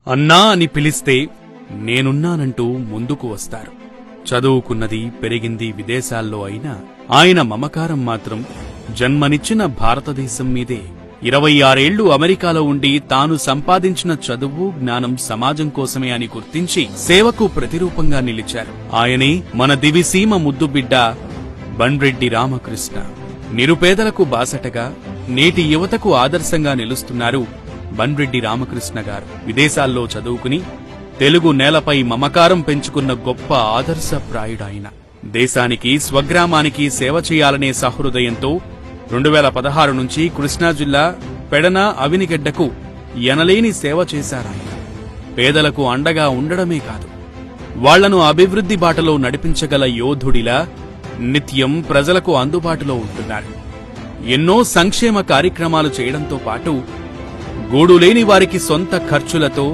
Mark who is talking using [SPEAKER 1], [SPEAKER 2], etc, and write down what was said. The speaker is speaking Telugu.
[SPEAKER 1] అన్నా అని పిలిస్తే నేనున్నానంటూ ముందుకు వస్తారు. చదువుకున్నది పెరిగింది విదేశాల్లో అయినా ఆయన మమకారం మాత్రం జన్మనిచ్చిన భారతదేశం మీదే. 26 ఏళ్లు అమెరికాలో ఉండి తాను సంపాదించిన చదువు జ్ఞానం సమాజం కోసమే అని గుర్తించి సేవకు ప్రతిరూపంగా నిలిచారు. ఆయనే మన దివిసీమ ముద్దుబిడ్డ బండ్రెడ్డి రామకృష్ణ. నిరుపేదలకు బాసటగా నేటి యువతకు ఆదర్శంగా నిలుస్తున్నారు బండ్రెడ్డి రామకృష్ణ గారు. విదేశాల్లో చదువుకుని తెలుగు నేలపై మమకారం పెంచుకున్న గొప్ప ఆదర్శప్రాయుడాయన. దేశానికి స్వగ్రామానికి సేవ చేయాలనే సహృదయంతో 2016 నుంచి కృష్ణా జిల్లా పెడన అవినిగడ్డకు ఎనలేని సేవ చేశారాయన. పేదలకు అండగా ఉండడమే కాదు, వాళ్లను అభివృద్ధి బాటలో నడిపించగల యోధుడిలా నిత్యం ప్రజలకు అందుబాటులో ఉంటున్నారు. ఎన్నో సంక్షేమ కార్యక్రమాలు చేయడంతో పాటు గూడులేని వారికి సొంత ఖర్చులతో